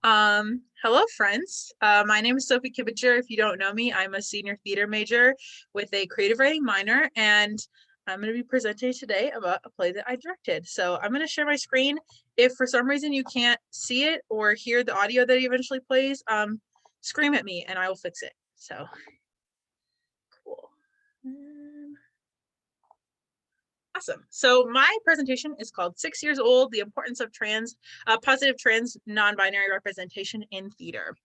Hello, friends. My name is Sophie Kibiger. If you don't know me, I'm a senior theater major with a creative writing minor, and I'm going to be presenting today about a play that I directed. So I'm going to share my screen. If for some reason you can't see it or hear the audio that eventually plays, scream at me and I will fix it. So cool. Awesome. So my presentation is called 6 Years Old, the importance of positive trans non-binary representation in theater.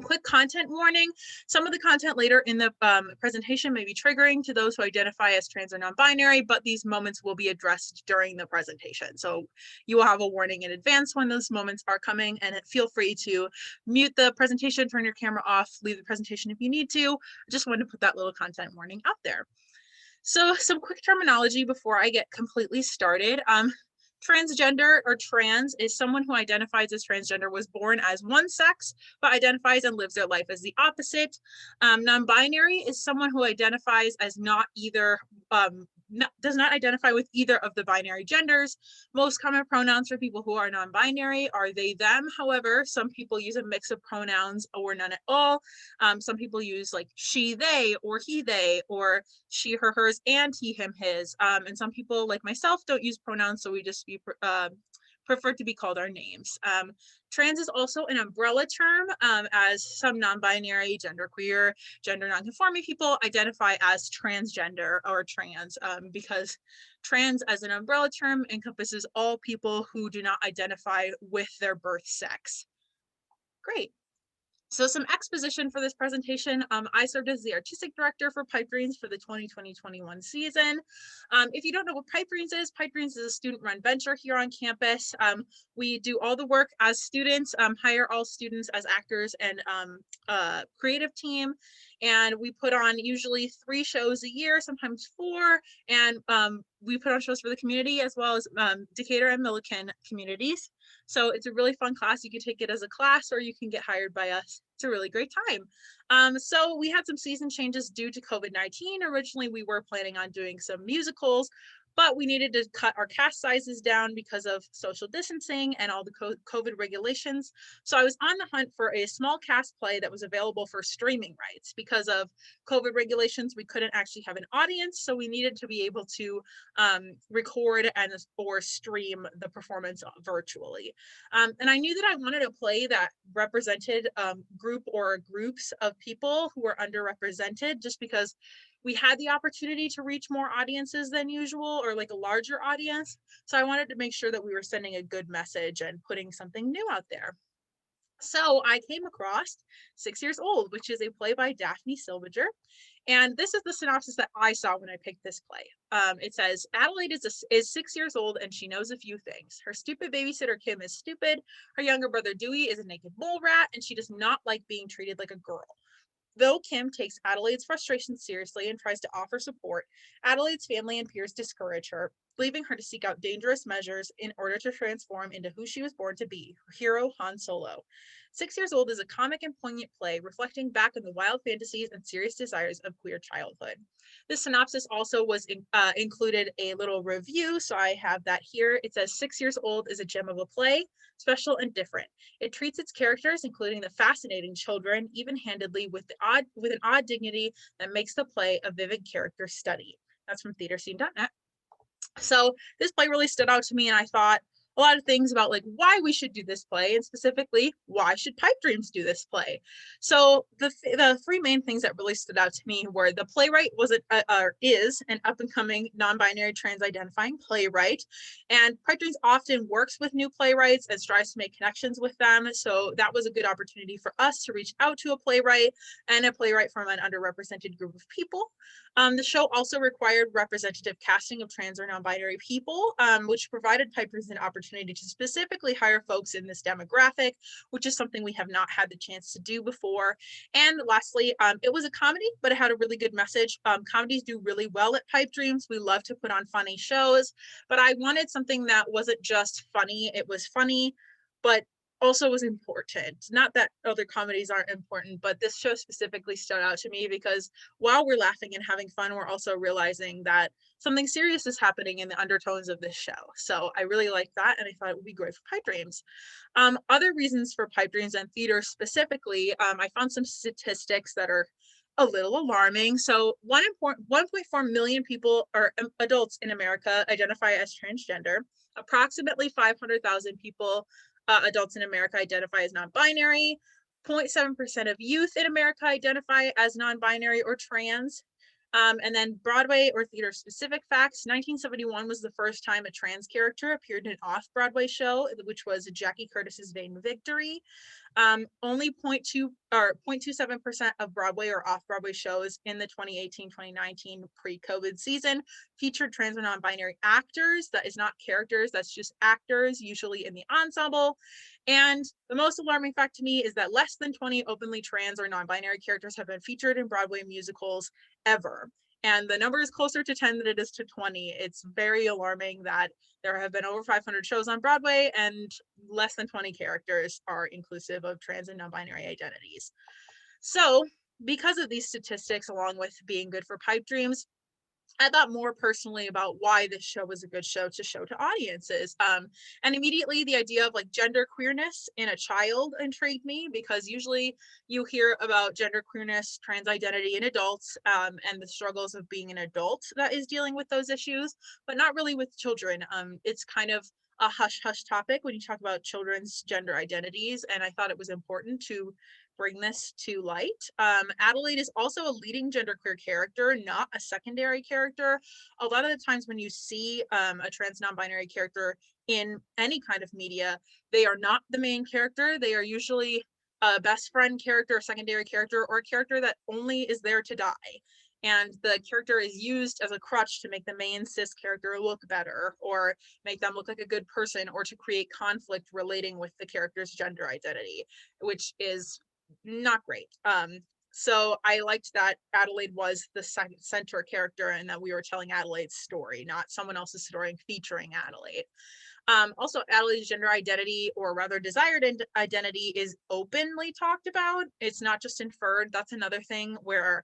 Quick content warning. Some of the content later in the presentation may be triggering to those who identify as trans or non-binary, but these moments will be addressed during the presentation. So you will have a warning in advance when those moments are coming, and feel free to mute the presentation, turn your camera off, leave the presentation if you need to. I just wanted to put that little content warning out there. So some quick terminology before I get completely started. Transgender or trans is someone who identifies as transgender, was born as one sex, but identifies and lives their life as the opposite. Non-binary is someone who identifies as not either, does not identify with either of the binary genders. Most common pronouns for people who are non-binary are they, them. However, some people use a mix of pronouns or none at all. Some people use like she, they, or he, they, or she, her, hers, and he, him, his. And some people, like myself, don't use pronouns, so we just prefer to be called our names. Trans is also an umbrella term, as some non-binary, genderqueer, gender non-conforming people identify as transgender or trans, because trans as an umbrella term encompasses all people who do not identify with their birth sex. Great. So some exposition for this presentation. I served as the artistic director for Pipe Dreams for the 2020-21 season. If you don't know what Pipe Dreams is a student-run venture here on campus. We do all the work as students, hire all students as actors and creative team. And we put on usually 3 shows a year, sometimes 4. And we put on shows for the community as well as Decatur and Milliken communities. So it's a really fun class. You can take it as a class or you can get hired by us. It's a really great time. So we had some season changes due to COVID-19. Originally, we were planning on doing some musicals, but we needed to cut our cast sizes down because of social distancing and all the COVID regulations. So I was on the hunt for a small cast play that was available for streaming rights. Because of COVID regulations, we couldn't actually have an audience, so we needed to be able to record or stream the performance virtually. And I knew that I wanted a play that represented group or groups of people who were underrepresented, just because we had the opportunity to reach more audiences than usual, or like a larger audience. So I wanted to make sure that we were sending a good message and putting something new out there. So I came across 6 Years Old, which is a play by Daphne Silvager. And this is the synopsis that I saw when I picked this play. It says, Adelaide is 6 years old and she knows a few things. Her stupid babysitter Kim is stupid. Her younger brother Dewey is a naked mole rat, and she does not like being treated like a girl. Though Kim takes Adelaide's frustration seriously and tries to offer support, Adelaide's family and peers discourage her, leaving her to seek out dangerous measures in order to transform into who she was born to be, her hero Han Solo. 6 Years Old is a comic and poignant play reflecting back on the wild fantasies and serious desires of queer childhood. The synopsis also included a little review, so I have that here. It says 6 Years Old is a gem of a play, special and different. It treats its characters, including the fascinating children, even-handedly with an odd dignity that makes the play a vivid character study. That's from theaterscene.net. So this play really stood out to me, and I thought a lot of things about like why we should do this play, and specifically why should Pipe Dreams do this play. So the 3 main things that really stood out to me were the playwright is an up-and-coming non-binary trans-identifying playwright, and Pipe Dreams often works with new playwrights and strives to make connections with them. So that was a good opportunity for us to reach out to a playwright from an underrepresented group of people. The show also required representative casting of trans or non-binary people, which provided Pipe Dreams an opportunity to specifically hire folks in this demographic, which is something we have not had the chance to do before. And lastly, it was a comedy, but it had a really good message. Comedies do really well at Pipe Dreams. We love to put on funny shows, but I wanted something that wasn't just funny. It was funny, but also was important. Not that other comedies aren't important, but this show specifically stood out to me because while we're laughing and having fun, we're also realizing that something serious is happening in the undertones of this show. So I really liked that, and I thought it would be great for pipe dreams. Other reasons for pipe dreams and theater specifically, I found some statistics that are a little alarming. So 1.4 million people or adults in America identify as transgender. Approximately 500,000 people, adults in America, identify as non-binary. 0.7% of youth in America identify as non-binary or trans. And then Broadway or theater specific facts. 1971 was the first time a trans character appeared in an off-Broadway show, which was Jackie Curtis's Vain Victory. Only 0.27% of Broadway or off-Broadway shows in the 2018-2019 pre-COVID season featured trans or non-binary actors. That is not characters, that's just actors, usually in the ensemble. And the most alarming fact to me is that less than 20 openly trans or non-binary characters have been featured in Broadway musicals ever. And the number is closer to 10 than it is to 20. It's very alarming that there have been over 500 shows on Broadway and less than 20 characters are inclusive of trans and non-binary identities. So because of these statistics, along with being good for pipe dreams, I thought more personally about why this show was a good show to audiences. And immediately the idea of like gender queerness in a child intrigued me because usually you hear about gender queerness, trans identity in adults, and the struggles of being an adult that is dealing with those issues, but not really with children. It's kind of a hush hush topic when you talk about children's gender identities. And I thought it was important to bring this to light. Adelaide is also a leading genderqueer character, not a secondary character. A lot of the times when you see a trans non-binary character in any kind of media, they are not the main character. They are usually a best friend character, a secondary character, or a character that only is there to die. And the character is used as a crutch to make the main cis character look better or make them look like a good person or to create conflict relating with the character's gender identity, which is not great. So I liked that Adelaide was the center character and that we were telling Adelaide's story, not someone else's story featuring Adelaide. Also, Adelaide's gender identity, or rather desired identity, is openly talked about. It's not just inferred. That's another thing where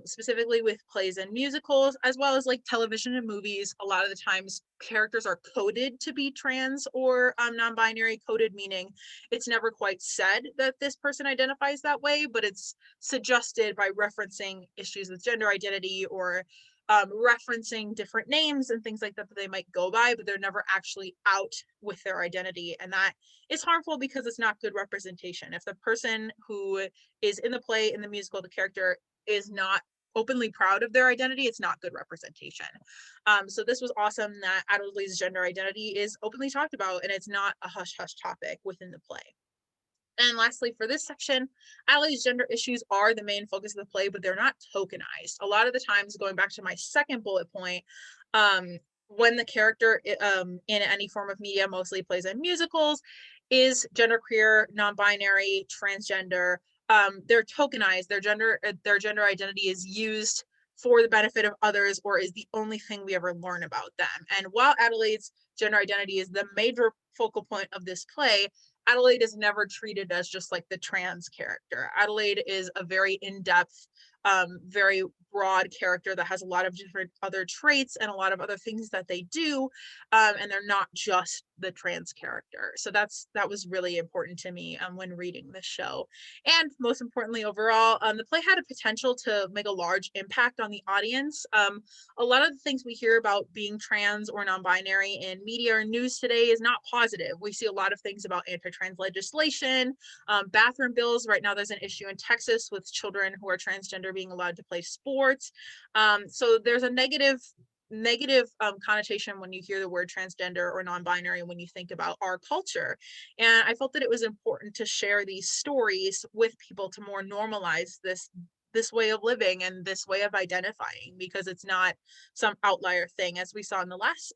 specifically with plays and musicals, as well as like television and movies, a lot of the times characters are coded to be trans or non-binary, coded meaning it's never quite said that this person identifies that way, but it's suggested by referencing issues with gender identity or referencing different names and things like that that they might go by, but they're never actually out with their identity. And that is harmful because it's not good representation. If the person who is in the play, in the musical, the character is not openly proud of their identity, it's not good representation. So this was awesome that Adelaide's gender identity is openly talked about and it's not a hush-hush topic within the play. And lastly, for this section, Adelaide's gender issues are the main focus of the play, but they're not tokenized. A lot of the times, going back to my second bullet point, when the character in any form of media, mostly plays in musicals, is genderqueer, non-binary, transgender, they're tokenized. Their gender identity is used for the benefit of others or is the only thing we ever learn about them. And while Adelaide's gender identity is the major focal point of this play, Adelaide is never treated as just like the trans character. Adelaide is a very in-depth, very broad character that has a lot of different other traits and a lot of other things that they do, and they're not just the trans character. So that was really important to me when reading this show. And most importantly, overall, the play had a potential to make a large impact on the audience. A lot of the things we hear about being trans or non-binary in media or news today is not positive. We see a lot of things about anti-trans legislation, bathroom bills. Right now there's an issue in Texas with children who are transgender being allowed to play sports. So there's a negative connotation when you hear the word transgender or non-binary when you think about our culture. And I felt that it was important to share these stories with people to more normalize this way of living and this way of identifying, because it's not some outlier thing. As we saw in the last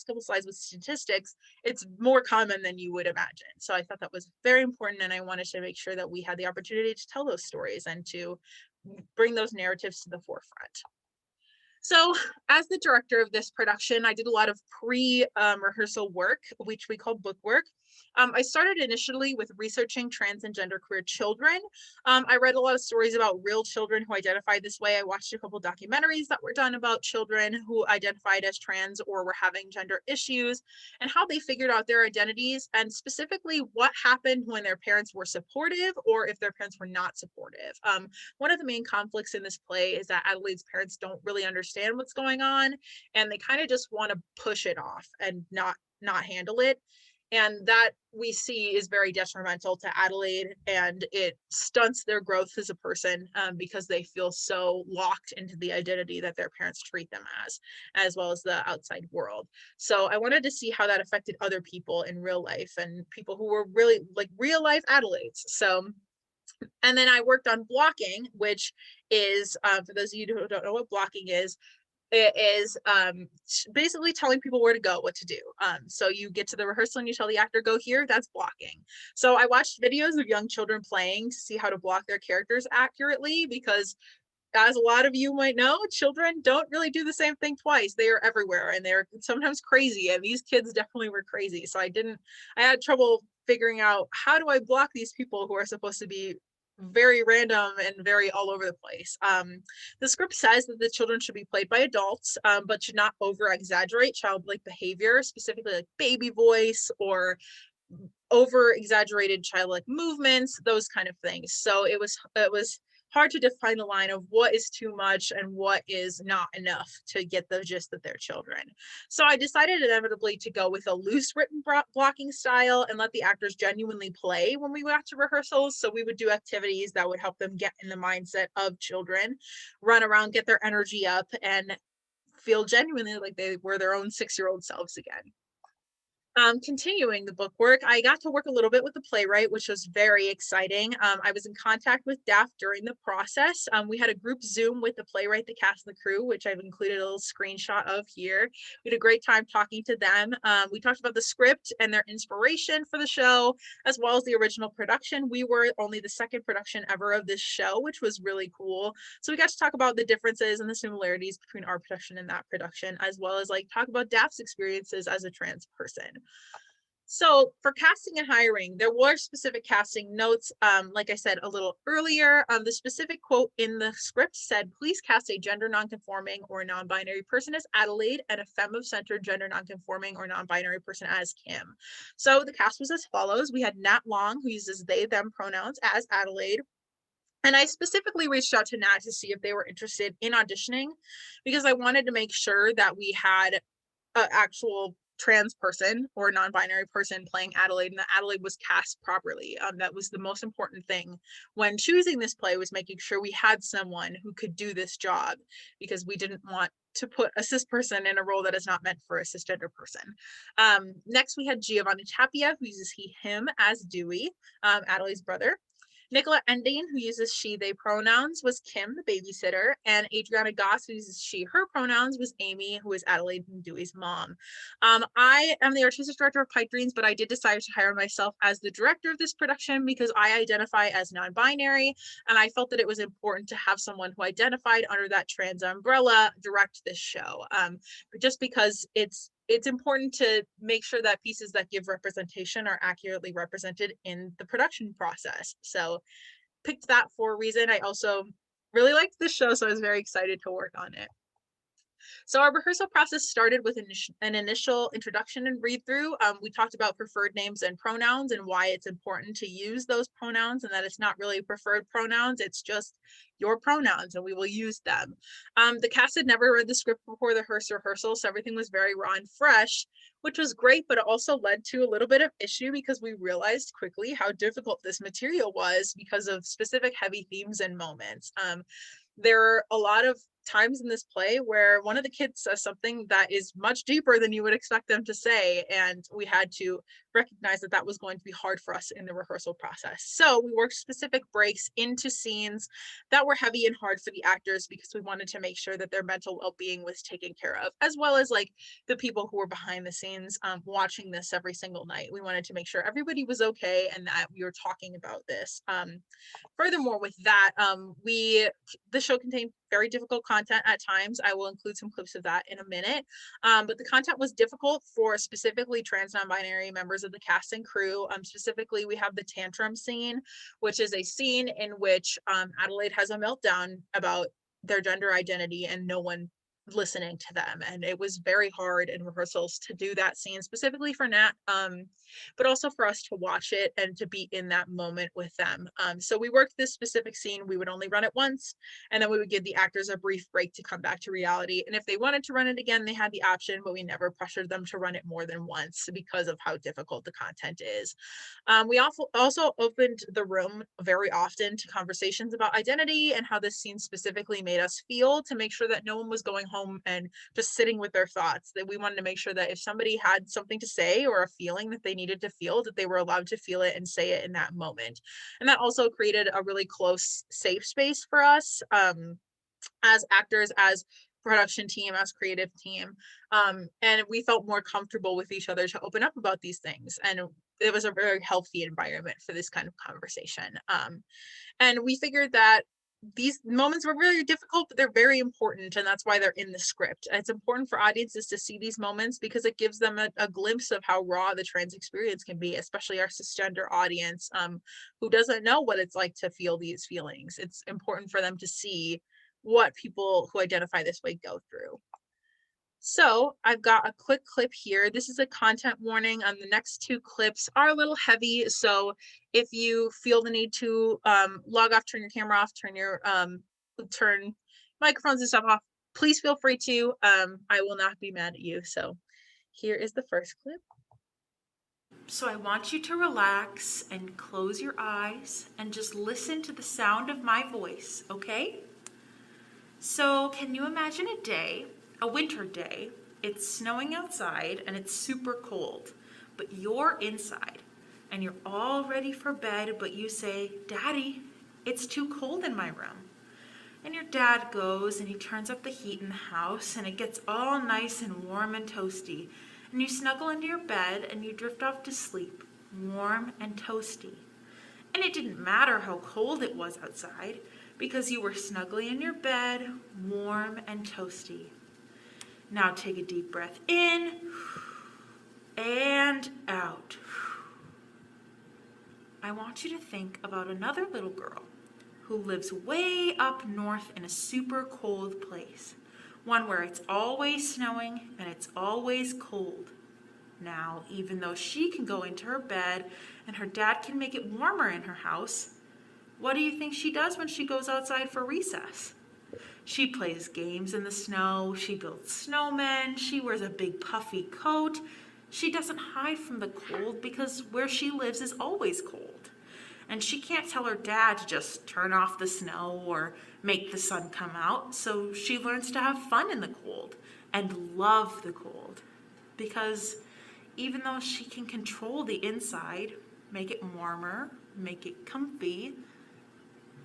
couple slides with statistics, it's more common than you would imagine. So I thought that was very important, and I wanted to make sure that we had the opportunity to tell those stories and to bring those narratives to the forefront. So as the director of this production, I did a lot of pre-rehearsal work, which we call book work. I started initially with researching trans and genderqueer children. I read a lot of stories about real children who identified this way. I watched a couple documentaries that were done about children who identified as trans or were having gender issues and how they figured out their identities, and specifically what happened when their parents were supportive or if their parents were not supportive. One of the main conflicts in this play is that Adelaide's parents don't really understand what's going on, and they kind of just want to push it off and not handle it. And that we see is very detrimental to Adelaide, and it stunts their growth as a person, because they feel so locked into the identity that their parents treat them as well as the outside world. So I wanted to see how that affected other people in real life and people who were really like real life Adelaides. So, and then I worked on blocking, which is, for those of you who don't know what blocking is, it is basically telling people where to go, what to do. So you get to the rehearsal and you tell the actor, go here, that's blocking. So I watched videos of young children playing to see how to block their characters accurately, because as a lot of you might know, children don't really do the same thing twice. They are everywhere and they're sometimes crazy. And these kids definitely were crazy. So I had trouble figuring out, how do I block these people who are supposed to be very random and very all over the place. The script says that the children should be played by adults, but should not over exaggerate childlike behavior, specifically like baby voice or over exaggerated childlike movements, those kind of things. So it was hard to define the line of what is too much and what is not enough to get the gist that they're children. So I decided inevitably to go with a loose written blocking style and let the actors genuinely play when we got to rehearsals. So we would do activities that would help them get in the mindset of children, run around, get their energy up, and feel genuinely like they were their own 6-year-old selves again. Continuing the book work, I got to work a little bit with the playwright, which was very exciting. I was in contact with Daft during the process. We had a group Zoom with the playwright, the cast, and the crew, which I've included a little screenshot of here. We had a great time talking to them. We talked about the script and their inspiration for the show, as well as the original production. We were only the second production ever of this show, which was really cool. So we got to talk about the differences and the similarities between our production and that production, as well as like talk about Daft's experiences as a trans person. So for casting and hiring, there were specific casting notes. Like I said a little earlier, the specific quote in the script said, please cast a gender nonconforming or non-binary person as Adelaide and a femme of center gender nonconforming or non-binary person as Kim. So the cast was as follows. We had Nat Long, who uses they, them pronouns, as Adelaide. And I specifically reached out to Nat to see if they were interested in auditioning, because I wanted to make sure that we had an actual trans person or non-binary person playing Adelaide, and that Adelaide was cast properly. That was the most important thing when choosing this play, was making sure we had someone who could do this job, because we didn't want to put a cis person in a role that is not meant for a cisgender person. Next, we had Giovanni Tapia, who uses he, him as Dewey, Adelaide's brother. Nicola Ending, who uses she, they pronouns, was Kim, the babysitter, and Adriana Goss, who uses she, her pronouns, was Amy, who is Adelaide and Dewey's mom. I am the artistic director of Pipe Dreams, but I did decide to hire myself as the director of this production because I identify as non-binary, and I felt that it was important to have someone who identified under that trans umbrella direct this show, just because it's important to make sure that pieces that give representation are accurately represented in the production process. So picked that for a reason. I also really liked this show, so I was very excited to work on it. So our rehearsal process started with an initial introduction and read through. We talked about preferred names and pronouns and why it's important to use those pronouns, and that it's not really preferred pronouns, it's just your pronouns and we will use them. The cast had never read the script before the rehearsal, so everything was very raw and fresh, which was great, but it also led to a little bit of issue because we realized quickly how difficult this material was because of specific heavy themes and moments. There are a lot of times in this play where one of the kids says something that is much deeper than you would expect them to say, and we had to recognize that that was going to be hard for us in the rehearsal process. So we worked specific breaks into scenes that were heavy and hard for the actors because we wanted to make sure that their mental well-being was taken care of, as well as like the people who were behind the scenes watching this every single night. We wanted to make sure everybody was okay and that we were talking about this. Furthermore, with that, the show contained very difficult content at times. I will include some clips of that in a minute. But the content was difficult for specifically trans non-binary members of the cast and crew. Specifically, we have the tantrum scene, which is a scene in which Adelaide has a meltdown about their gender identity and no one listening to them. And it was very hard in rehearsals to do that scene specifically for Nat, but also for us to watch it and to be in that moment with them. So we worked this specific scene. We would only run it once, and then we would give the actors a brief break to come back to reality. And if they wanted to run it again, they had the option, but we never pressured them to run it more than once because of how difficult the content is. We also opened the room very often to conversations about identity and how this scene specifically made us feel, to make sure that no one was going home and just sitting with their thoughts. That we wanted to make sure that if somebody had something to say or a feeling that they needed to feel, that they were allowed to feel it and say it in that moment. And that also created a really close, safe space for us as actors, as production team, as creative team. And we felt more comfortable with each other to open up about these things. And it was a very healthy environment for this kind of conversation. And we figured that these moments were really difficult, but they're very important, and that's why they're in the script. And it's important for audiences to see these moments because it gives them a glimpse of how raw the trans experience can be, especially our cisgender audience who doesn't know what it's like to feel these feelings. It's important for them to see what people who identify this way go through. So I've got a quick clip here. This is a content warning. The next two clips are a little heavy. So if you feel the need to log off, turn your camera off, turn microphones and stuff off, please feel free to. I will not be mad at you. So here is the first clip. So I want you to relax and close your eyes and just listen to the sound of my voice, okay? So can you imagine a day, a winter day, it's snowing outside and it's super cold, but you're inside and you're all ready for bed, but you say, "Daddy, it's too cold in my room." And your dad goes and he turns up the heat in the house and it gets all nice and warm and toasty. And you snuggle into your bed and you drift off to sleep, warm and toasty. And it didn't matter how cold it was outside because you were snugly in your bed, warm and toasty. Now take a deep breath in and out. I want you to think about another little girl who lives way up north in a super cold place. One where it's always snowing and it's always cold. Now, even though she can go into her bed and her dad can make it warmer in her house, what do you think she does when she goes outside for recess? She plays games in the snow, she builds snowmen, she wears a big puffy coat. She doesn't hide from the cold because where she lives is always cold. And she can't tell her dad to just turn off the snow or make the sun come out, so she learns to have fun in the cold and love the cold. Because even though she can control the inside, make it warmer, make it comfy,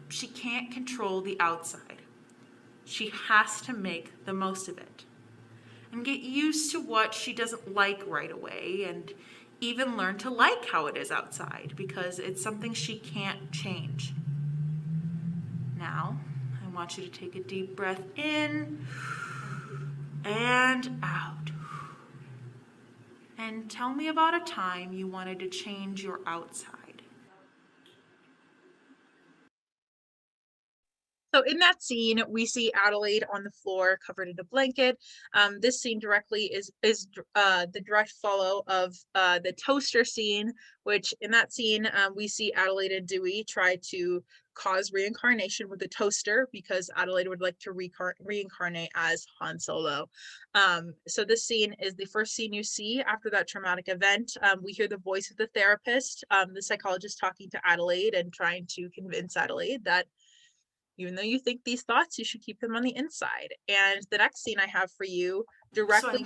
she can't control the outside. She has to make the most of it and get used to what she doesn't like right away, and even learn to like how it is outside because it's something she can't change. Now, I want you to take a deep breath in and out. And tell me about a time you wanted to change your outside. So in that scene, we see Adelaide on the floor covered in a blanket. This scene directly is the direct follow of the toaster scene, which in that scene, we see Adelaide and Dewey try to cause reincarnation with the toaster because Adelaide would like to reincarnate as Han Solo. So this scene is the first scene you see after that traumatic event. We hear the voice of the therapist, the psychologist talking to Adelaide and trying to convince Adelaide that even though you think these thoughts, you should keep them on the inside. And the next scene I have for you directly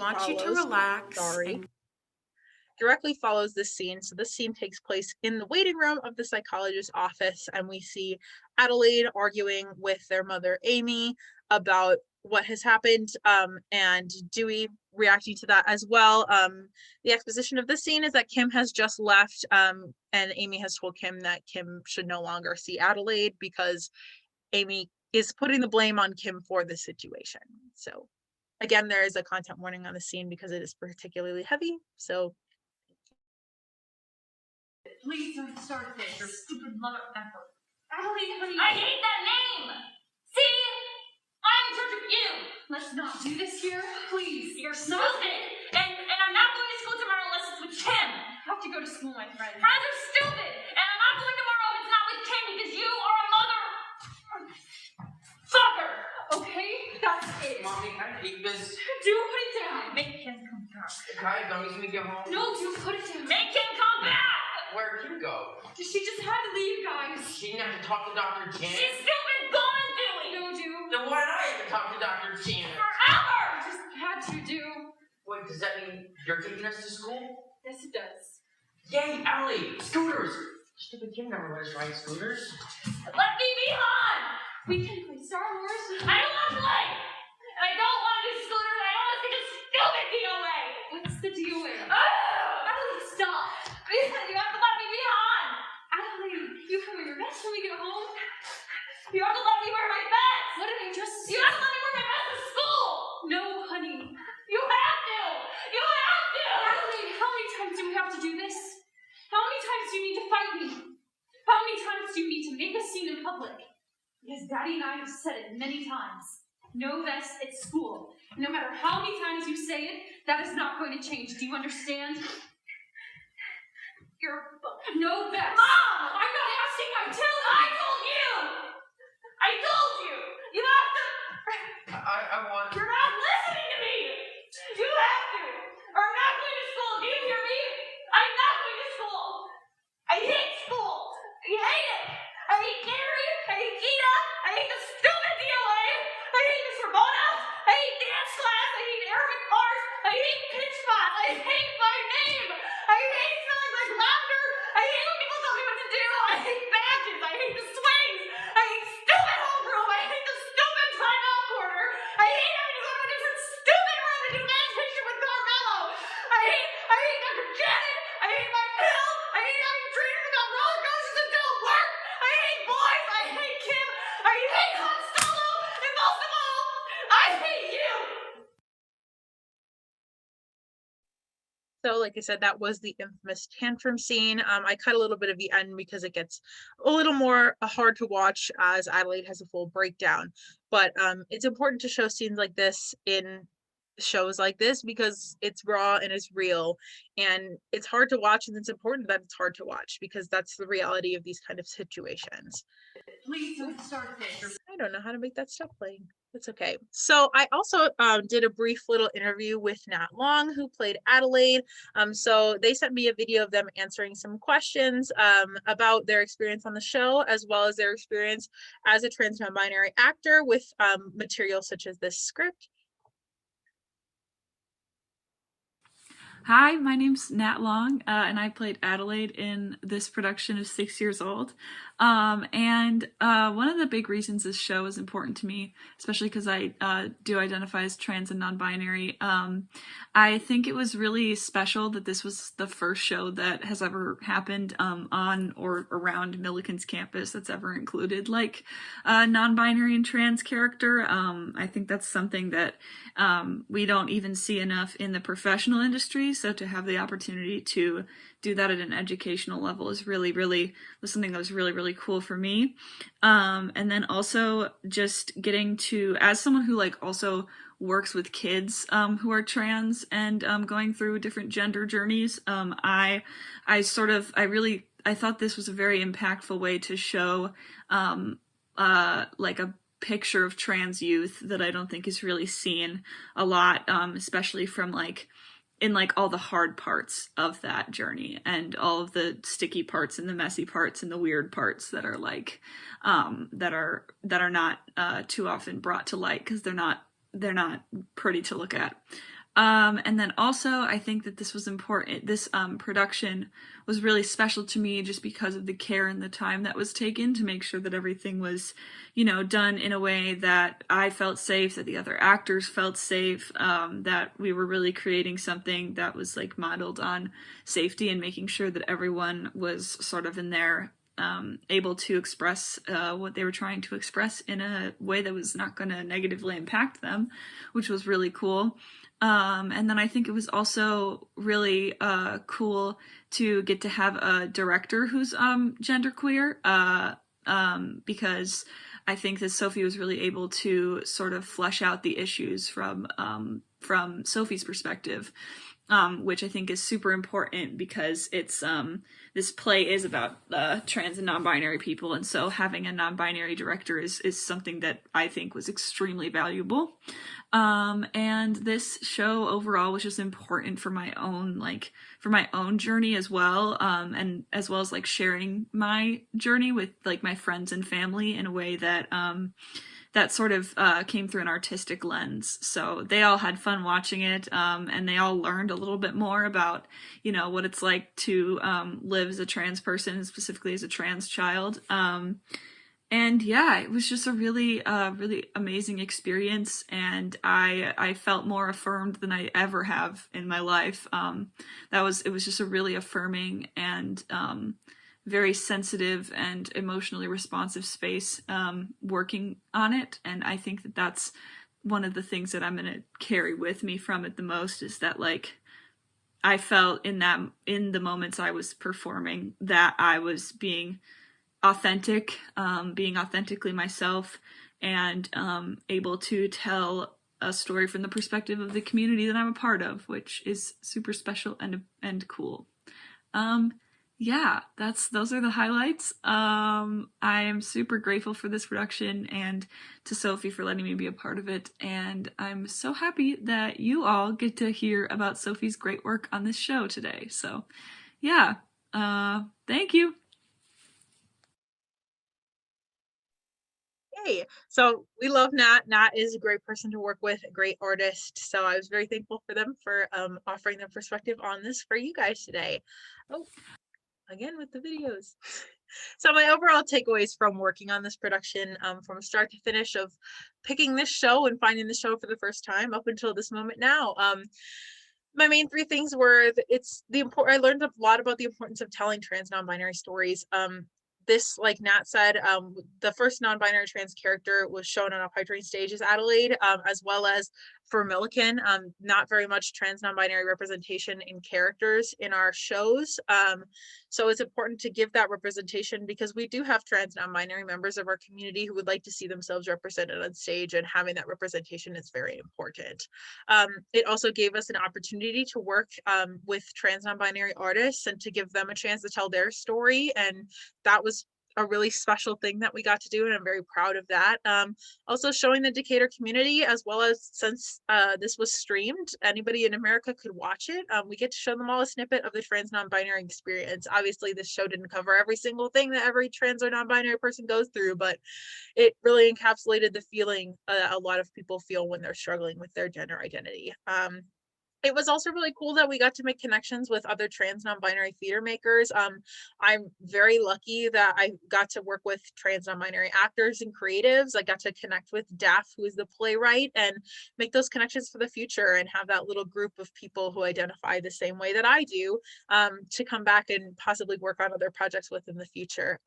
directly follows this scene. So this scene takes place in the waiting room of the psychologist's office, and we see Adelaide arguing with their mother, Amy, about what has happened, and Dewey reacting to that as well. The exposition of this scene is that Kim has just left, and Amy has told Kim that Kim should no longer see Adelaide because Amy is putting the blame on Kim for the situation. So again, there is a content warning on the scene because it is particularly heavy. So please don't start this, you stupid mother effer. Adelaide, honey. I hate that name! See? I'm in charge of you! Let's not do this here, please. You're stupid! And I'm not going to school tomorrow unless it's with Kim! I have to go to school, my friend. Friends are stupid! And I'm not going tomorrow if it's not with Kim because you are a mother! Fucker! Okay, that's it. Mommy, can I take this? Do put it down. Make Kim come back. Kai, don't need me to get home. No, do put it down. Make Kim come back! Where'd you go? She just had to leave, guys. She didn't have to talk to Dr. Chan. She's stupid gone doing! No, do. Then why did I have to talk to Dr. Chan? Forever! Just had to do. Wait, does that mean you're taking us to school? Yes, it does. Yay, Allie! Scooters! Stupid Kim never let us ride scooters. Let me be on! We can play Star Wars. I don't want to play! And I don't want to do scooters, I don't want to see this stupid DOA! What's the deal with? Adelaide, Stop. you have to let me be on! Adelaide, you can wear your vest when we get home. You have to let me wear my vest! What did I just say? You have to let me wear my vest to school! No, honey. You have to! You have to! Adelaide, how many times do we have to do this? How many times do you need to fight me? How many times do you need to make a scene in public? Because Daddy and I have said it many times. No vest at school. No matter how many times you say it, that is not going to change. Do you understand? No vest. Mom! I'm not asking, I'm telling I you. told you! I told you! You have to... I want... You're not listening to me! You have to! Or I'm not going to school! Do you hear me? I'm not going to school! I hate school! I hate it! I hate Gary! I hate Gina! I hate the stupid DOA! I hate Miss Ramona! I hate dance class! I hate Arabic art! I hate pitch spots! I hate my name! I hate feeling like laughter! I hate when people tell me what to do! I hate badges! I hate the swings! I hate stupid homeroom! I hate the stupid timeout corner! I hate having to go to a different stupid room to do dance picture with Carmelo! I hate Dr. Janet! I hate my pill! I hate having trainers about roller coasters that don't work! I hate boys! I hate Kim! I hate Han Solo! And most of all, I hate you! So like I said, that was the infamous tantrum scene. I cut a little bit of the end because it gets a little more hard to watch as Adelaide has a full breakdown. But it's important to show scenes like this in shows like this because it's raw and it's real and it's hard to watch, and it's important that it's hard to watch because that's the reality of these kind of situations. Please don't start this. I don't know how to make that stop playing. It's okay. So I also did a brief little interview with Nat Long, who played Adelaide. So they sent me a video of them answering some questions about their experience on the show, as well as their experience as a trans non-binary actor with material such as this script. Hi, my name's Nat Long, and I played Adelaide in this production of 6 Years Old. And one of the big reasons this show is important to me, especially because I do identify as trans and non-binary, I think it was really special that this was the first show that has ever happened on or around Milliken's campus that's ever included like a non-binary and trans character. I think that's something that we don't even see enough in the professional industry, so to have the opportunity to do that at an educational level is really was something that was really cool for me. And then also just getting to, as someone who like also works with kids who are trans and going through different gender journeys, I thought this was a very impactful way to show like a picture of trans youth that I don't think is really seen a lot, especially from like in like all the hard parts of that journey and all of the sticky parts and the messy parts and the weird parts that are like that are not too often brought to light because they're not pretty to look at. And then also I think that this was important. This production was really special to me just because of the care and the time that was taken to make sure that everything was, you know, done in a way that I felt safe, that the other actors felt safe, that we were really creating something that was like modeled on safety and making sure that everyone was sort of in their able to express what they were trying to express in a way that was not going to negatively impact them, which was really cool. And then I think it was also really cool to get to have a director who's genderqueer, because I think that Sophie was really able to sort of flesh out the issues from Sophie's perspective, which I think is super important because it's this play is about trans and non-binary people, and so having a non-binary director is something that I think was extremely valuable. And this show overall was just important for my own journey as well, and as well as like sharing my journey with like my friends and family in a way that that sort of came through an artistic lens. So they all had fun watching it, and they all learned a little bit more about, you know, what it's like to live as a trans person, specifically as a trans child. And yeah, it was just a really, really amazing experience, and I felt more affirmed than I ever have in my life. It was just a really affirming and very sensitive and emotionally responsive space working on it, and I think that that's one of the things that I'm gonna carry with me from it the most, is that like I felt in the moments I was performing that I was being authentic, being authentically myself, and able to tell a story from the perspective of the community that I'm a part of, which is super special and cool. Yeah, those are the highlights. I am super grateful for this production and to Sophie for letting me be a part of it, and I'm so happy that you all get to hear about Sophie's great work on this show today. So yeah, thank you. Hey, so we love Nat. Nat is a great person to work with, a great artist. So I was very thankful for them for offering their perspective on this for you guys today. Oh, again with the videos. So my overall takeaways from working on this production, from start to finish, of picking this show and finding the show for the first time up until this moment now, my main three things were I learned a lot about the importance of telling trans non-binary stories. This, like Nat said, the first non-binary trans character was shown on a pipe dream stage is Adelaide, as well as for Milliken, not very much trans non-binary representation in characters in our shows. So it's important to give that representation because we do have trans non-binary members of our community who would like to see themselves represented on stage, and having that representation is very important. It also gave us an opportunity to work with trans non-binary artists and to give them a chance to tell their story, and that was a really special thing that we got to do, and I'm very proud of that. Also showing the Decatur community, as well as, since this was streamed, anybody in America could watch it. We get to show them all a snippet of the trans non-binary experience. Obviously, this show didn't cover every single thing that every trans or non-binary person goes through, but it really encapsulated the feeling a lot of people feel when they're struggling with their gender identity. It was also really cool that we got to make connections with other trans non-binary theater makers. I'm very lucky that I got to work with trans non-binary actors and creatives. I got to connect with Daff, who is the playwright, and make those connections for the future, and have that little group of people who identify the same way that I do, to come back and possibly work on other projects with in the future.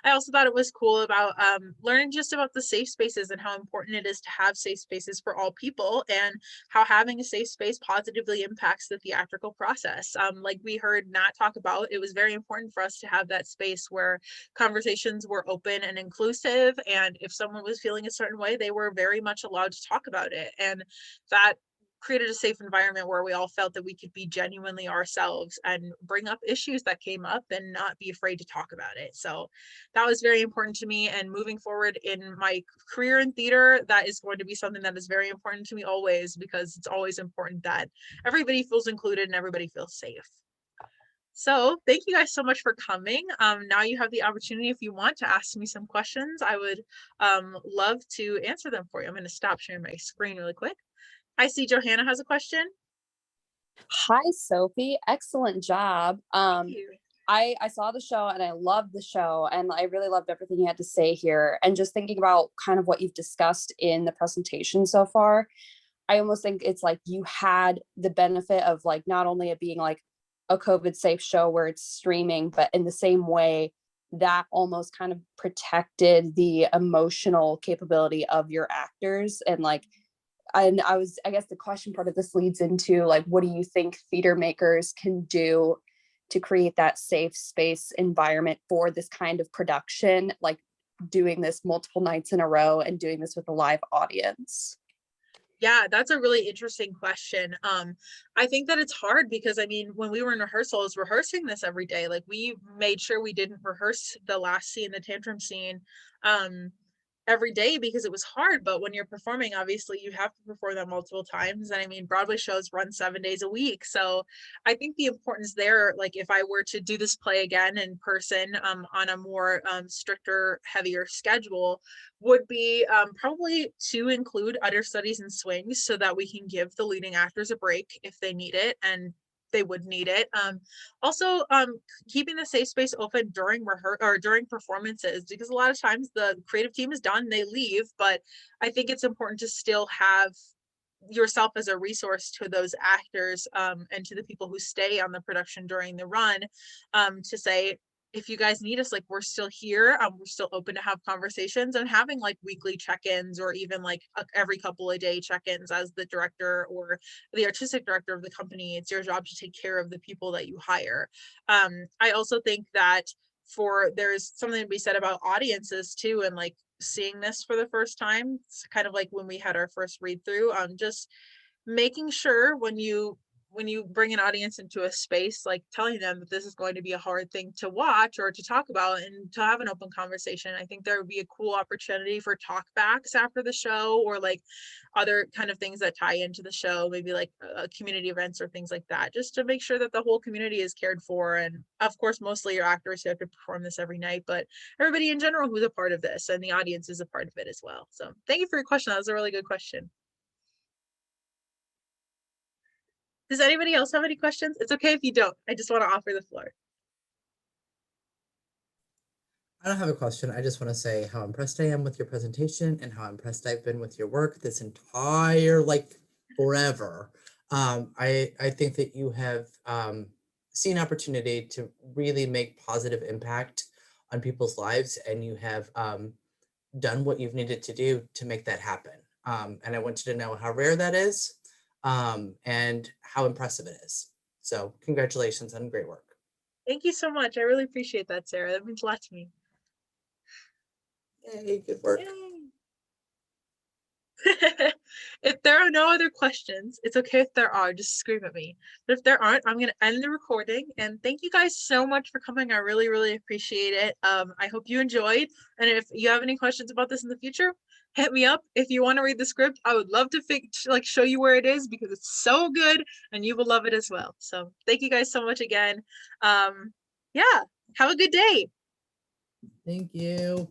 I also thought it was cool about learning just about the safe spaces and how important it is to have safe spaces for all people, and how having a safe space positively impacts the theatrical process. Like we heard Nat talk about, it was very important for us to have that space where conversations were open and inclusive, and if someone was feeling a certain way, they were very much allowed to talk about it, and that created a safe environment where we all felt that we could be genuinely ourselves and bring up issues that came up and not be afraid to talk about it. So that was very important to me, and moving forward in my career in theater, that is going to be something that is very important to me always, because it's always important that everybody feels included and everybody feels safe. So thank you guys so much for coming. Now you have the opportunity, if you want, to ask me some questions. I would love to answer them for you. I'm going to stop sharing my screen really quick. I see Johanna has a question. Hi, Sophie. Excellent job. Thank you. I saw the show and I loved the show, and I really loved everything you had to say here. And just thinking about kind of what you've discussed in the presentation so far, I almost think it's like you had the benefit of like not only it being like a COVID safe show where it's streaming, but in the same way, that almost kind of protected the emotional capability of your actors. And like, and I guess the question part of this leads into like, what do you think theater makers can do to create that safe space environment for this kind of production, like doing this multiple nights in a row and doing this with a live audience? Yeah, that's a really interesting question. I think that it's hard because I mean, when we were in rehearsals, rehearsing this every day, like we made sure we didn't rehearse the last scene, the tantrum scene, um, every day because it was hard. But when you're performing, obviously you have to perform that multiple times. And I mean, Broadway shows run 7 days a week. So I think the importance there, like if I were to do this play again in person, on a more stricter, heavier schedule, would be probably to include understudies and swings so that we can give the leading actors a break if they need it, and they would need it. Also, keeping the safe space open during or during performances, because a lot of times the creative team is done, they leave, but I think it's important to still have yourself as a resource to those actors, and to the people who stay on the production during the run, to say, if you guys need us, like we're still here, we're still open to have conversations, and having like weekly check-ins or even like every couple of day check-ins. As the director or the artistic director of the company, it's your job to take care of the people that you hire. I also think that there's something to be said about audiences too, and like seeing this for the first time. It's kind of like when we had our first read through, just making sure when you bring an audience into a space, like telling them that this is going to be a hard thing to watch or to talk about and to have an open conversation. I think there would be a cool opportunity for talkbacks after the show, or like other kind of things that tie into the show, maybe like community events or things like that, just to make sure that the whole community is cared for. And of course, mostly your actors who have to perform this every night, but everybody in general who's a part of this, and the audience is a part of it as well. So thank you for your question. That was a really good question. Does anybody else have any questions? It's okay if you don't. I just want to offer the floor. I don't have a question. I just want to say how impressed I am with your presentation and how impressed I've been with your work this entire, like, forever. I think that you have seen opportunity to really make positive impact on people's lives, and you have done what you've needed to do to make that happen. And I want you to know how rare that is, and how impressive it is. So congratulations on great work. Thank you so much. I really appreciate that, Sarah. That means a lot to me. Yay, good work. Yay. If there are no other questions, it's okay if there are, just scream at me. But if there aren't, I'm going to end the recording. And thank you guys so much for coming. I really, really appreciate it. I hope you enjoyed. And if you have any questions about this in the future, hit me up. If you want to read the script, I would love to show you where it is, because it's so good and you will love it as well. So thank you guys so much again. Yeah, have a good day. Thank you.